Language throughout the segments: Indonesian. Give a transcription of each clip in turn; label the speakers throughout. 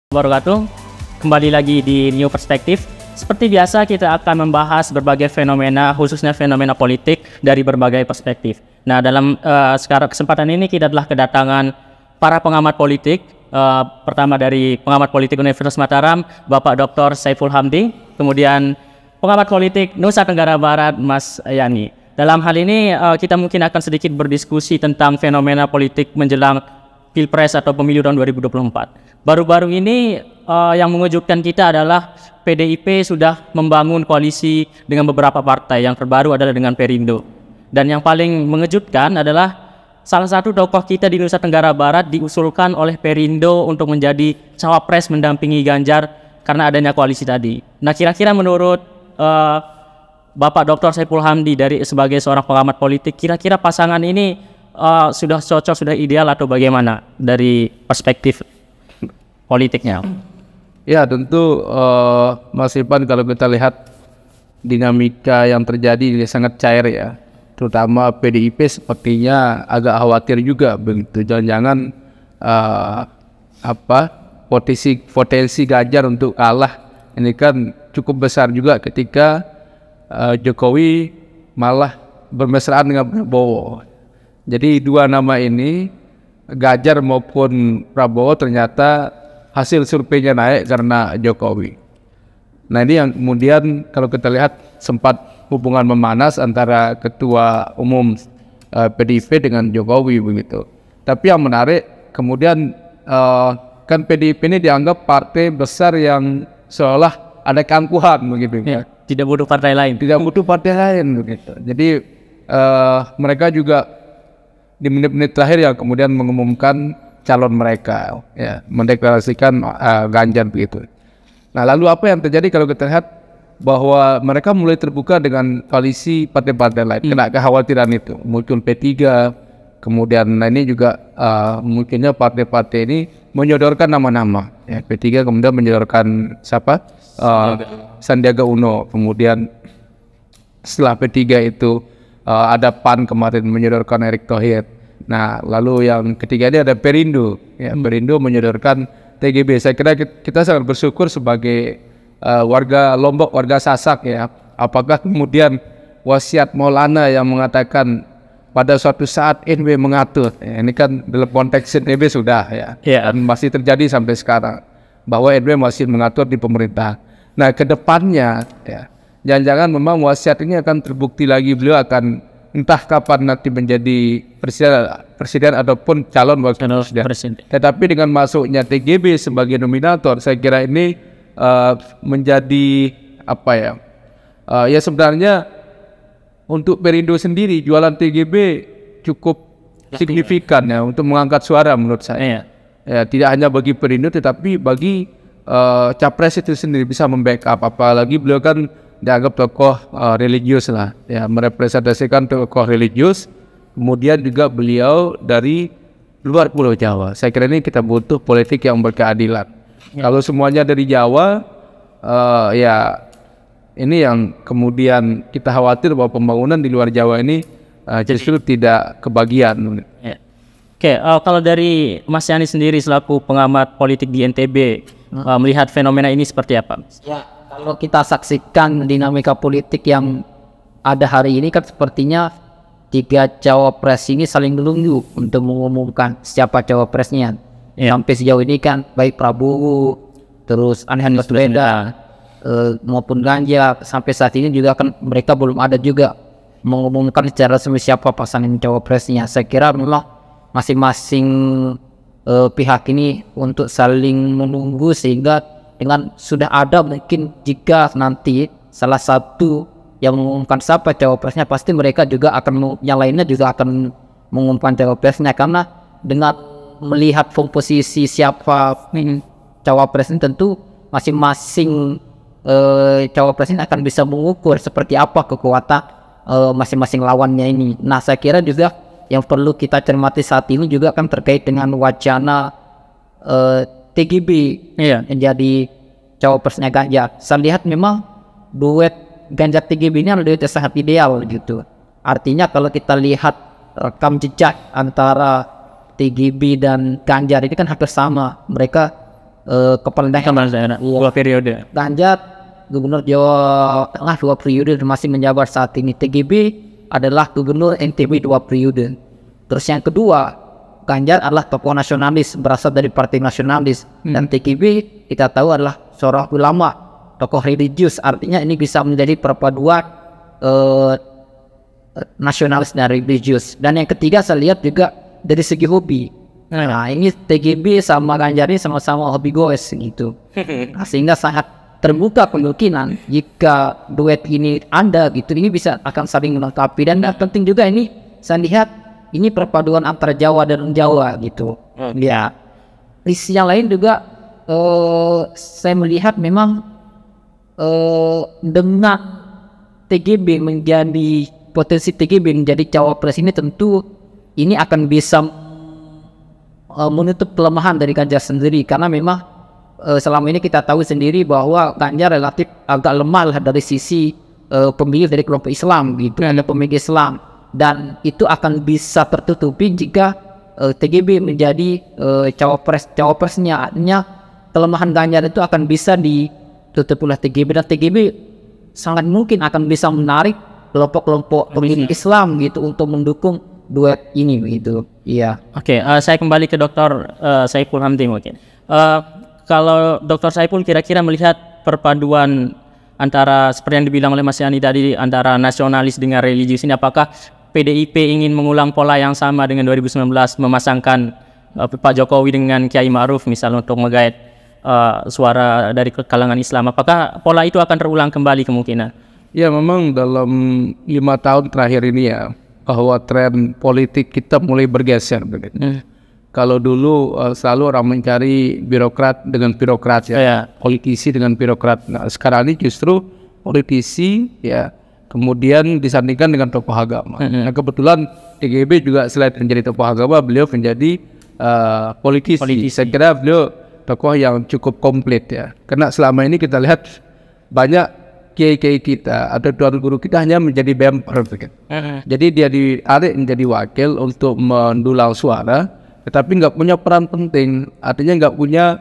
Speaker 1: Wabarakatuh. Kembali lagi di New Perspective. Seperti biasa kita akan membahas berbagai fenomena, khususnya fenomena politik dari berbagai perspektif. Nah, dalam sekarang kesempatan ini kita telah kedatangan para pengamat politik. Pertama dari pengamat politik Universitas Mataram, Bapak Dr. Saiful Hamdi. Kemudian pengamat politik Nusa Tenggara Barat, Mas Yani. Dalam hal ini kita mungkin akan sedikit berdiskusi tentang fenomena politik menjelang Pilpres atau Pemilu tahun 2024. Baru-baru ini yang mengejutkan kita adalah PDIP sudah membangun koalisi dengan beberapa partai. Yang terbaru adalah dengan Perindo. Dan yang paling mengejutkan adalah salah satu tokoh kita di Nusa Tenggara Barat diusulkan oleh Perindo untuk menjadi cawapres mendampingi Ganjar karena adanya koalisi tadi. Nah, kira-kira menurut Bapak Dr. Saiful Hamdi sebagai seorang pengamat politik, kira-kira pasangan ini sudah cocok, sudah ideal atau bagaimana dari perspektif politiknya?
Speaker 2: Ya, tentu Mas Ipan, kalau kita lihat dinamika yang terjadi ini sangat cair ya, terutama PDIP sepertinya agak khawatir juga begitu, jangan-jangan potensi Ganjar untuk kalah ini kan cukup besar juga ketika Jokowi malah bermesraan dengan Prabowo. Jadi dua nama ini, Ganjar maupun Prabowo, ternyata hasil surveinya naik karena Jokowi. Nah, ini yang kemudian kalau kita lihat sempat hubungan memanas antara Ketua Umum PDIP dengan Jokowi begitu. Tapi yang menarik kemudian kan PDIP ini dianggap partai besar yang seolah ada keangkuhan begitu.
Speaker 1: Ya, tidak butuh partai lain.
Speaker 2: Tidak butuh partai lain begitu. Jadi mereka juga di menit-menit terakhir yang kemudian mengumumkan calon mereka, ya, mendeklarasikan Ganjar begitu. Nah, lalu apa yang terjadi kalau kita lihat bahwa mereka mulai terbuka dengan koalisi partai-partai lain, kena kekhawatiran itu. Muncul P3, kemudian ini juga mungkinnya partai-partai ini menyodorkan nama-nama. Ya, P3 kemudian menyodorkan siapa? Sandiaga Uno. Kemudian setelah P3 itu ada PAN kemarin menyodorkan Erick Thohir. Nah, lalu yang ketiga ini ada Perindo. Ya, Perindo menyodorkan TGB. Saya kira kita sangat bersyukur sebagai warga Lombok, warga Sasak ya. Apakah kemudian wasiat Maulana yang mengatakan pada suatu saat NB mengatur, ya, ini kan dalam konteks NB sudah ya, dan masih terjadi sampai sekarang bahwa NB masih mengatur di pemerintah. Nah, kedepannya ya, jangan-jangan memang wasiat ini akan terbukti lagi, beliau akan entah kapan nanti menjadi presiden ataupun calon wakil presiden. Tetapi dengan masuknya TGB sebagai nominator, saya kira ini menjadi apa ya? Ya sebenarnya untuk Perindo sendiri jualan TGB cukup signifikan ya untuk mengangkat suara menurut saya. Ya, tidak hanya bagi Perindo tetapi bagi capres itu sendiri bisa membackup, apalagi beliau kan dianggap tokoh religius lah, ya, merepresentasikan tokoh religius. Kemudian juga beliau dari luar Pulau Jawa. Saya kira ini kita butuh politik yang berkeadilan. Kalau semuanya dari Jawa, ya ini yang kemudian kita khawatir bahwa pembangunan di luar Jawa ini justru tidak kebagian.
Speaker 1: Ya. Oke, kalau dari Mas Yani sendiri selaku pengamat politik di NTB, melihat fenomena ini seperti apa?
Speaker 3: Ya, kalau kita saksikan dinamika politik yang ada hari ini kan sepertinya tiga cawapres ini saling menunggu untuk mengumumkan siapa cawapresnya. Sampai sejauh ini kan baik Prabowo, terus Anies Baswedan maupun Ganjar, sampai saat ini juga kan mereka belum ada juga mengumumkan secara resmi siapa pasangan cawapresnya. Saya kira memang masing-masing pihak ini untuk saling menunggu, sehingga dengan sudah ada mungkin jika nanti salah satu yang mengumumkan siapa cawapresnya, pasti mereka juga akan, yang lainnya juga akan mengumumkan cawapresnya, karena dengan melihat komposisi siapa cawapres ini tentu masing-masing cawapres ini akan bisa mengukur seperti apa kekuatan masing-masing lawannya ini. Nah, saya kira juga yang perlu kita cermati saat ini juga kan terkait dengan wacana TGB menjadi cawapresnya Ganjar. Saya lihat memang duet Ganjar TGB ini adalah duet yang sangat ideal gitu. Artinya kalau kita lihat rekam jejak antara TGB dan Ganjar ini kan hampir sama. Mereka kepala daerah.
Speaker 1: Dua periode.
Speaker 3: Ganjar gubernur Jawa Tengah 2 periode masih menjabat saat ini. TGB adalah gubernur NTB 2 periode. Terus yang kedua, Ganjar adalah tokoh nasionalis, berasal dari partai nasionalis. Dan TGB kita tahu adalah seorang ulama, tokoh religius. Artinya ini bisa menjadi perpaduan nasionalis dan religius. Dan yang ketiga saya lihat juga dari segi hobi. Nah ini TGB sama Ganjar ini sama-sama hobi goes gitu. Nah, sehingga sangat terbuka kemungkinan jika duet ini ada gitu, ini bisa akan saling melengkapi. Dan penting juga ini saya lihat ini perpaduan antara Jawa dan Jawa gitu. Ya, di sisi yang lain juga saya melihat memang dengan TGB menjadi potensi TGB menjadi cawapres ini tentu ini akan bisa menutup kelemahan dari Ganjar sendiri, karena memang selama ini kita tahu sendiri bahwa Ganjar relatif agak lemah lah dari sisi pemilih dari kelompok Islam gitu, ada pemilih Islam, dan itu akan bisa tertutupi jika TGB menjadi cawapresnya. Artinya kelemahan Ganjar itu akan bisa ditutup oleh TGB, dan TGB sangat mungkin akan bisa menarik kelompok-kelompok pemilih Islam gitu untuk mendukung duet ini gitu. Iya.
Speaker 1: Oke, saya kembali ke Dr. Saiful Hamdi mungkin. Kalau Dr. Saiful kira-kira melihat perpaduan antara seperti yang dibilang oleh Mas Yani tadi antara nasionalis dengan religius ini, apakah PDIP ingin mengulang pola yang sama dengan 2019 memasangkan Pak Jokowi dengan Kiai Ma'ruf misalnya untuk menggait suara dari kalangan Islam? Apakah pola itu akan terulang kembali kemungkinan?
Speaker 2: Ya memang dalam 5 tahun terakhir ini ya, bahwa tren politik kita mulai bergeser begitu. Kalau dulu selalu orang mencari birokrat dengan birokrat ya, politisi dengan birokrat. Nah sekarang ini justru politisi ya kemudian disandingkan dengan tokoh agama. Nah kebetulan TGB juga selain menjadi tokoh agama, beliau menjadi politisi. Saya kira beliau tokoh yang cukup komplit ya, karena selama ini kita lihat banyak kiai-kiai kita atau tuan guru kita hanya menjadi bemper begitu. Jadi dia ditarik menjadi wakil untuk mendulang suara, tetapi nggak punya peran penting, artinya nggak punya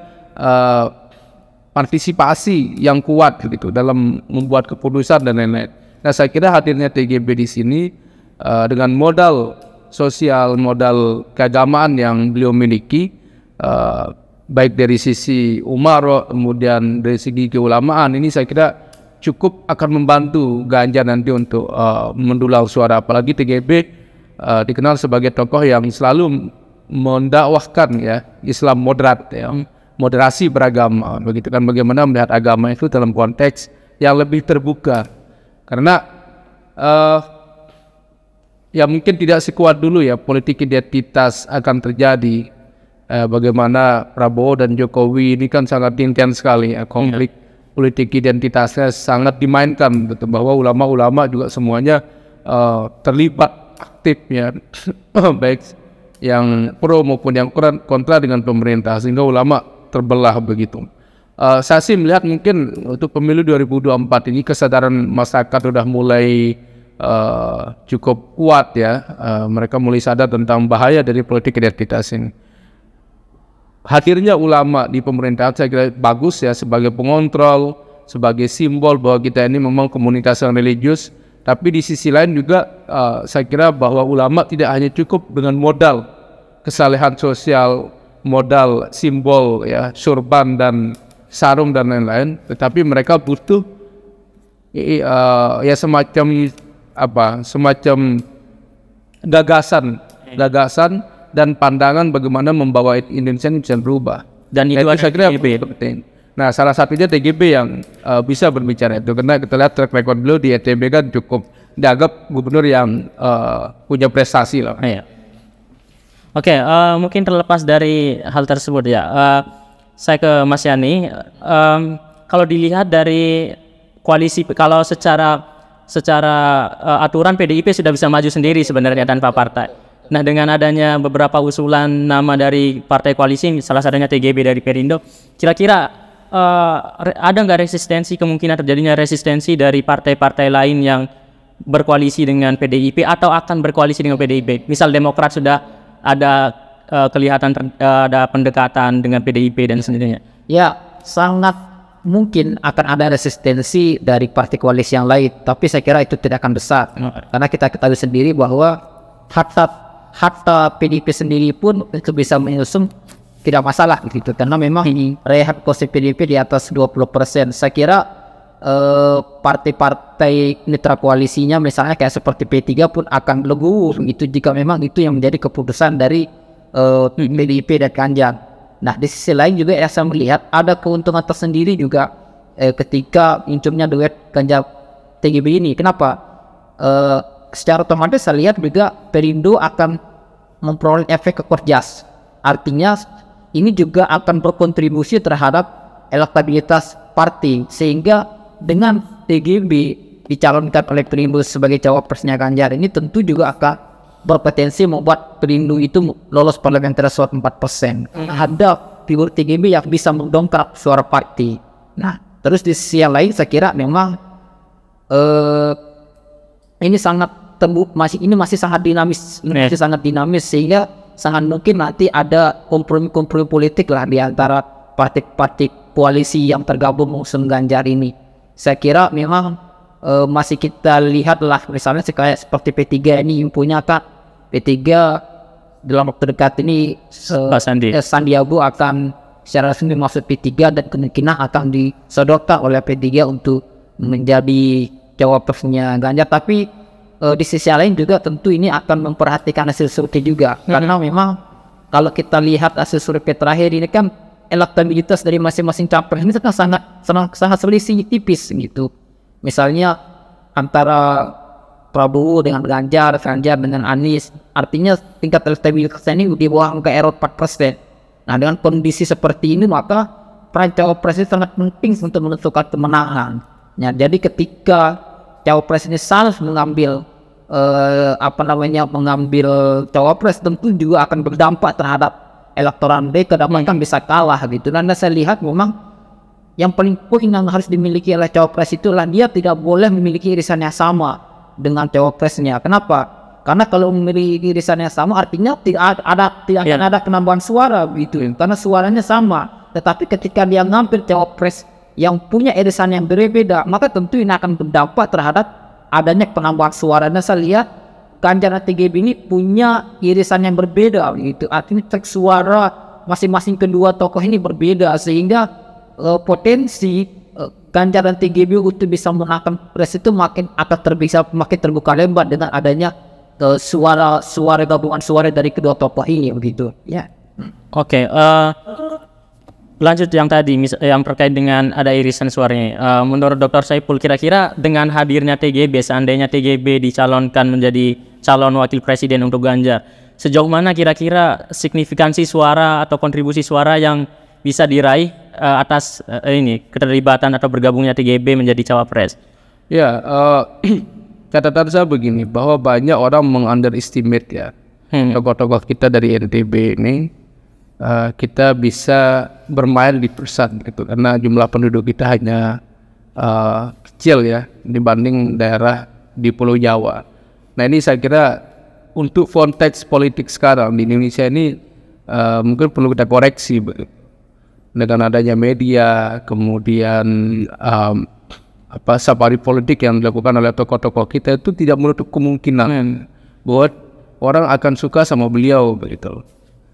Speaker 2: partisipasi yang kuat gitu dalam membuat keputusan dan lain-lain. Nah saya kira hadirnya TGB di sini dengan modal sosial, modal keagamaan yang beliau miliki, baik dari sisi umaro kemudian dari segi keulamaan, ini saya kira cukup akan membantu Ganjar nanti untuk mendulang suara. Apalagi TGB dikenal sebagai tokoh yang selalu mendakwahkan ya Islam moderat ya, moderasi beragama begitu kan, bagaimana melihat agama itu dalam konteks yang lebih terbuka. Karena ya mungkin tidak sekuat dulu ya politik identitas akan terjadi. Bagaimana Prabowo dan Jokowi ini kan sangat intens sekali ya, konflik politik identitasnya sangat dimainkan, betul, bahwa ulama-ulama juga semuanya terlibat aktif ya, baik yang pro maupun yang kontra dengan pemerintah, sehingga ulama terbelah begitu. Saya sih melihat mungkin untuk pemilu 2024 ini kesadaran masyarakat sudah mulai cukup kuat ya, mereka mulai sadar tentang bahaya dari politik identitas ini. Hadirnya ulama di pemerintahan saya kira bagus ya, sebagai pengontrol, sebagai simbol bahwa kita ini memang komunitas yang religius. Tapi di sisi lain juga saya kira bahwa ulama tidak hanya cukup dengan modal kesalehan sosial, modal simbol ya, surban dan sarung dan lain-lain, tetapi mereka butuh ya semacam apa, semacam gagasan dan pandangan bagaimana membawa Indonesia ini bisa berubah. Dan itu saya kira penting. Nah, salah satunya TGB yang bisa berbicara itu, karena kita lihat track record beliau di NTB kan cukup dianggap gubernur yang punya prestasi lah.
Speaker 1: Iya. Oke, mungkin terlepas dari hal tersebut ya, saya ke Mas Yani. Kalau dilihat dari koalisi, kalau secara aturan PDIP sudah bisa maju sendiri sebenarnya tanpa partai. Nah, dengan adanya beberapa usulan nama dari partai koalisi, salah satunya TGB dari Perindo, kira-kira ada nggak resistensi, kemungkinan terjadinya resistensi dari partai-partai lain yang berkoalisi dengan PDIP atau akan berkoalisi dengan PDIP? Misal Demokrat sudah ada kelihatan ada pendekatan dengan PDIP dan sebagainya.
Speaker 3: Ya, sangat mungkin akan ada resistensi dari partai koalisi yang lain, tapi saya kira itu tidak akan besar. Karena kita ketahui sendiri bahwa hatta PDIP sendiri pun itu bisa mengusung tidak masalah gitu, karena memang rehat kursi PDIP di atas 20%. Saya kira partai-partai mitra koalisinya misalnya kayak seperti P3 pun akan legowo itu jika memang itu yang menjadi keputusan dari PDIP dan Ganjar. Nah, di sisi lain juga saya melihat ada keuntungan tersendiri juga ketika munculnya duet Ganjar TGB ini. Kenapa? Secara otomatis saya lihat juga Perindo akan memperoleh efek ekor jas. Artinya ini juga akan berkontribusi terhadap elektabilitas partai, sehingga dengan TGB dicalonkan oleh Perindo sebagai cawapresnya Ganjar ini tentu juga akan berpotensi membuat Perindo itu lolos parliamentary threshold 4%. Ada figur TGB yang bisa mendongkrak suara partai. Nah, terus di sisi yang lain saya kira memang ini sangat masih sangat dinamis, masih sangat dinamis, sehingga sangat mungkin nanti ada kompromi-kompromi politik lah di antara partai-partai koalisi yang tergabung mengusung Ganjar ini. Saya kira memang masih kita lihat lah, misalnya kayak seperti P3 ini yang punya kan, P3 dalam waktu dekat ini Sandiaga akan secara resmi masuk P3 dan kemungkinan akan disodorkan oleh P3 untuk menjadi cawapresnya Ganjar. Tapi di sisi lain juga tentu ini akan memperhatikan hasil survei juga, karena memang kalau kita lihat hasil survei terakhir ini kan elektabilitas dari masing-masing capres ini sangat selisih tipis gitu. Misalnya antara Prabowo dengan Ganjar dengan Anies, artinya tingkat elektabilitasnya ini di bawah angka error 4%. Nah, dengan kondisi seperti ini maka peran cawapres itu sangat penting untuk menentukan kemenangan. Ya, jadi ketika cawapres ini salah mengambil mengambil cawapres, tentu juga akan berdampak terhadap elektoral mereka, dan bahkan bisa kalah gitu. Dan saya lihat memang yang paling poin yang harus dimiliki oleh cawapres itulah dia tidak boleh memiliki irisan yang sama dengan cawapresnya. Kenapa? Karena kalau memiliki irisan yang sama artinya tidak akan ada penambahan suara gitu, karena suaranya sama. Tetapi ketika dia ngambil cawapres yang punya irisan yang berbeda, maka tentu ini akan berdampak terhadap adanya penambahan suara. Dan saya lihat Ganjar dan TGB ini punya irisan yang berbeda gitu. Artinya cek suara masing-masing kedua tokoh ini berbeda, sehingga potensi Ganjar dan TGB untuk bisa menangkan pres itu makin terbuka lebar dengan adanya suara gabungan suara dari kedua tokoh ini begitu. Ya.
Speaker 1: Oke, lanjut yang tadi yang terkait dengan ada irisan suaranya. Menurut Dr. Saiful, kira-kira dengan hadirnya TGB, seandainya TGB dicalonkan menjadi calon wakil presiden untuk Ganjar, sejauh mana kira-kira signifikansi suara atau kontribusi suara yang bisa diraih atas keterlibatan atau bergabungnya TGB menjadi cawapres?
Speaker 2: Ya, catatan saya begini, bahwa banyak orang mengunderestimate ya tokoh-tokoh kita dari NTB ini. Kita bisa bermain di pusat gitu, karena jumlah penduduk kita hanya kecil ya dibanding daerah di Pulau Jawa. Nah, ini saya kira untuk konteks politik sekarang di Indonesia ini mungkin perlu kita koreksi dengan adanya media, kemudian safari politik yang dilakukan oleh tokoh-tokoh kita itu tidak menutup kemungkinan bahwa orang akan suka sama beliau begitu.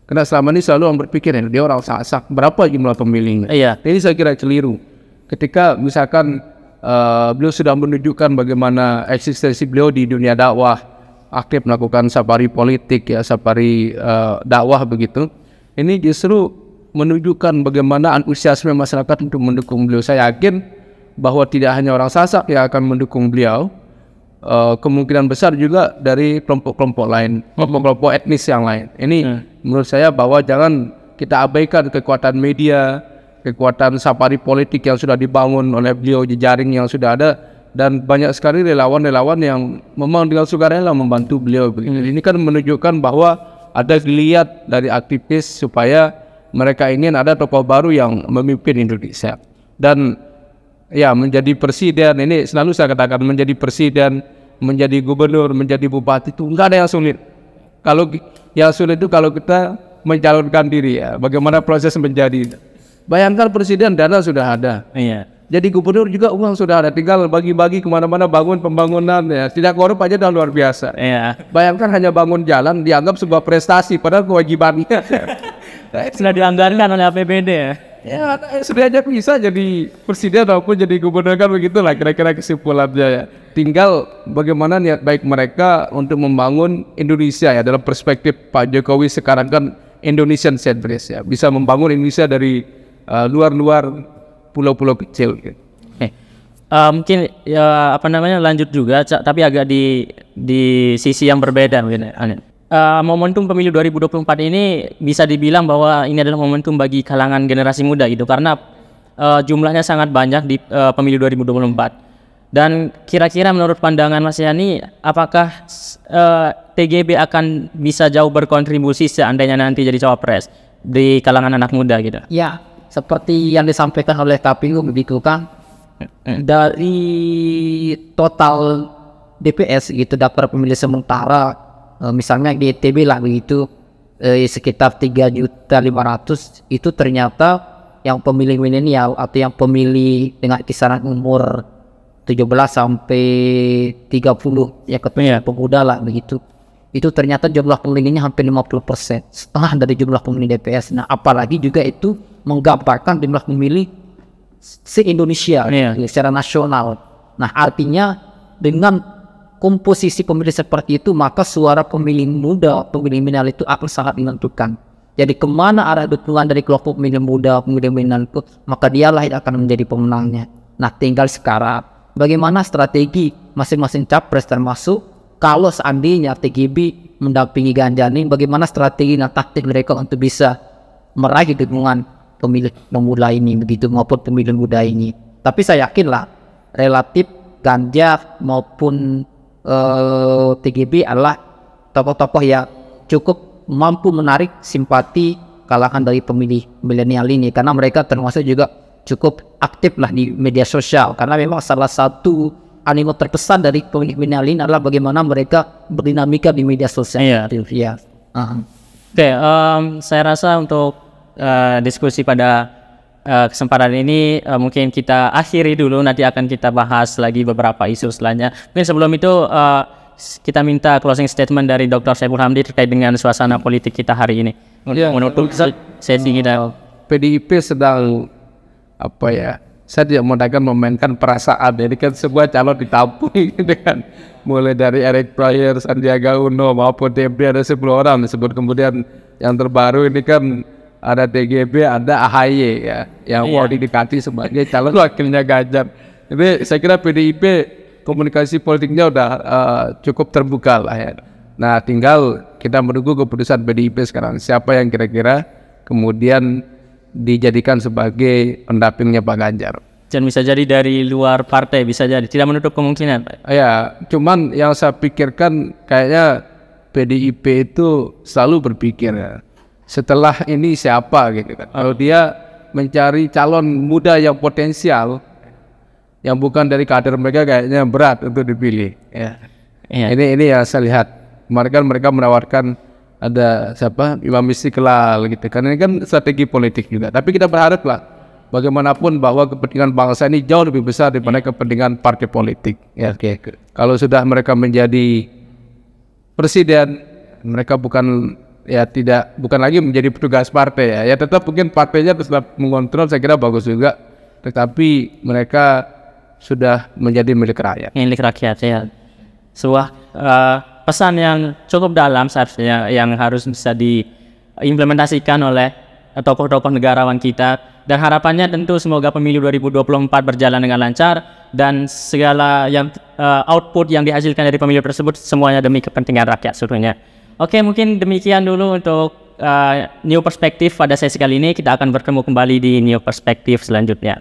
Speaker 2: Karena selama ini selalu orang berpikir dia orang sak-sak, berapa jumlah pemilihnya.
Speaker 1: Iya.
Speaker 2: Ini saya kira keliru. Ketika misalkan beliau sudah menunjukkan bagaimana eksistensi beliau di dunia dakwah, aktif melakukan safari politik ya, safari dakwah begitu. Ini justru menunjukkan bagaimana antusiasme masyarakat untuk mendukung beliau. Saya yakin bahwa tidak hanya orang Sasak yang akan mendukung beliau, kemungkinan besar juga dari kelompok-kelompok lain, kelompok-kelompok etnis yang lain. Ini menurut saya bahwa jangan kita abaikan kekuatan media, kekuatan safari politik yang sudah dibangun oleh beliau, jejaring yang sudah ada, dan banyak sekali relawan-relawan yang memang dengan sukarela membantu beliau. Ini kan menunjukkan bahwa ada geliat dari aktivis supaya mereka ingin ada tokoh baru yang memimpin Indonesia. Dan ya, menjadi presiden ini selalu saya katakan, menjadi presiden, menjadi gubernur, menjadi bupati itu enggak ada yang sulit. Kalau yang sulit itu kalau kita mencalonkan diri ya, bagaimana proses menjadi. Bayangkan presiden dana sudah ada.
Speaker 1: Iya.
Speaker 2: Jadi gubernur juga uang sudah ada, tinggal bagi-bagi kemana-mana bangun pembangunan ya. Tidak korup aja udah luar biasa.
Speaker 1: Iya.
Speaker 2: Bayangkan hanya bangun jalan dianggap sebuah prestasi padahal kewajibannya.
Speaker 1: Sudah dianggarkan oleh APBD ya.
Speaker 2: Ya, sudah aja bisa jadi presiden maupun jadi gubernur kan begitulah kira-kira kesimpulannya ya. Tinggal bagaimana niat baik mereka untuk membangun Indonesia ya, dalam perspektif Pak Jokowi sekarang kan Indonesian centris ya, bisa membangun Indonesia dari luar-luar pulau-pulau kecil.
Speaker 1: Mungkin ya apa namanya lanjut juga, tapi agak di sisi yang berbeda mungkin. Momentum pemilu 2024 ini bisa dibilang bahwa ini adalah momentum bagi kalangan generasi muda gitu, karena jumlahnya sangat banyak di pemilu 2024. Dan kira-kira menurut pandangan Mas Yani, apakah TGB akan bisa jauh berkontribusi seandainya nanti jadi cawapres di kalangan anak muda gitu?
Speaker 3: Ya, seperti yang disampaikan oleh KPU begitu kan, dari total DPS gitu, daftar pemilih sementara, misalnya di ITB lah begitu, sekitar 3.500.000 itu ternyata yang pemilih milenial atau yang pemilih dengan kisaran umur 17 sampai 30 ya, pemuda lah begitu. Itu ternyata jumlah pemilihnya hampir 50%, setengah dari jumlah pemilih DPS. Nah, apalagi juga itu menggambarkan jumlah pemilih se-Indonesia secara nasional. Nah, artinya dengan komposisi pemilih seperti itu, maka suara pemilih muda, pemilih milenial itu akan sangat menentukan. Jadi kemana arah dukungan dari kelompok pemilih muda, pemilih milenial itu, maka dialah yang akan menjadi pemenangnya. Nah, tinggal sekarang bagaimana strategi masing-masing capres, termasuk kalau seandainya TGB mendampingi Ganjar ini, bagaimana strategi dan taktik mereka untuk bisa meraih dukungan pemilih pemuda ini begitu, maupun pemilih muda ini. Tapi saya yakinlah relatif Ganjar maupun TGB adalah tokoh-tokoh yang cukup mampu menarik simpati kalangan dari pemilih milenial ini, karena mereka termasuk juga cukup aktif lah di media sosial, karena memang salah satu animo terbesar dari pemilih milenial ini adalah bagaimana mereka berdinamika di media sosial. Iya.
Speaker 1: Oke, saya rasa untuk diskusi pada kesempatan ini mungkin kita akhiri dulu, nanti akan kita bahas lagi beberapa isu selanjutnya. Mungkin sebelum itu kita minta closing statement dari Dr. Saiful Hamdi terkait dengan suasana politik kita hari ini. Menutup sesi kita.
Speaker 2: PDIP sedang apa ya? Saya tidak memainkan perasaan. Ini kan sebuah calon ditampung gitu kan. Mulai dari Erick Thohir, Sandiaga Uno maupun DPR ada 10 orang disebut, kemudian yang terbaru ini kan ada TGB, ada AHY ya, yang mau didekati sebagai calon wakilnya Ganjar. Jadi saya kira PDIP komunikasi politiknya udah cukup terbuka lah ya. Nah, tinggal kita menunggu keputusan PDIP sekarang, siapa yang kira-kira kemudian dijadikan sebagai pendampingnya Pak Ganjar.
Speaker 1: Dan bisa jadi dari luar partai, bisa jadi, tidak menutup kemungkinan Pak.
Speaker 2: Ya, cuman yang saya pikirkan kayaknya PDIP itu selalu berpikir ya, setelah ini siapa gitu kan. Kalau dia mencari calon muda yang potensial, yang bukan dari kader mereka, kayaknya berat untuk dipilih ya. Ini yang saya lihat. Kemarin kan mereka menawarkan ada siapa, Imam Istiqlal gitu, karena ini kan strategi politik juga. Tapi kita berharap lah bagaimanapun bahwa kepentingan bangsa ini jauh lebih besar daripada kepentingan partai politik ya. Kalau sudah mereka menjadi presiden, mereka bukan lagi menjadi petugas partai ya tetap mungkin partainya tetap mengontrol, saya kira bagus juga, tetapi mereka sudah menjadi milik rakyat ya. Sebuah pesan yang cukup dalam seharusnya, yang harus bisa diimplementasikan oleh tokoh-tokoh negarawan kita, dan harapannya tentu semoga pemilu 2024 berjalan dengan lancar dan segala yang output yang dihasilkan dari pemilu tersebut semuanya demi kepentingan rakyat seluruhnya. Oke, mungkin demikian dulu untuk New Perspective pada sesi kali ini. Kita akan bertemu kembali di New Perspective selanjutnya.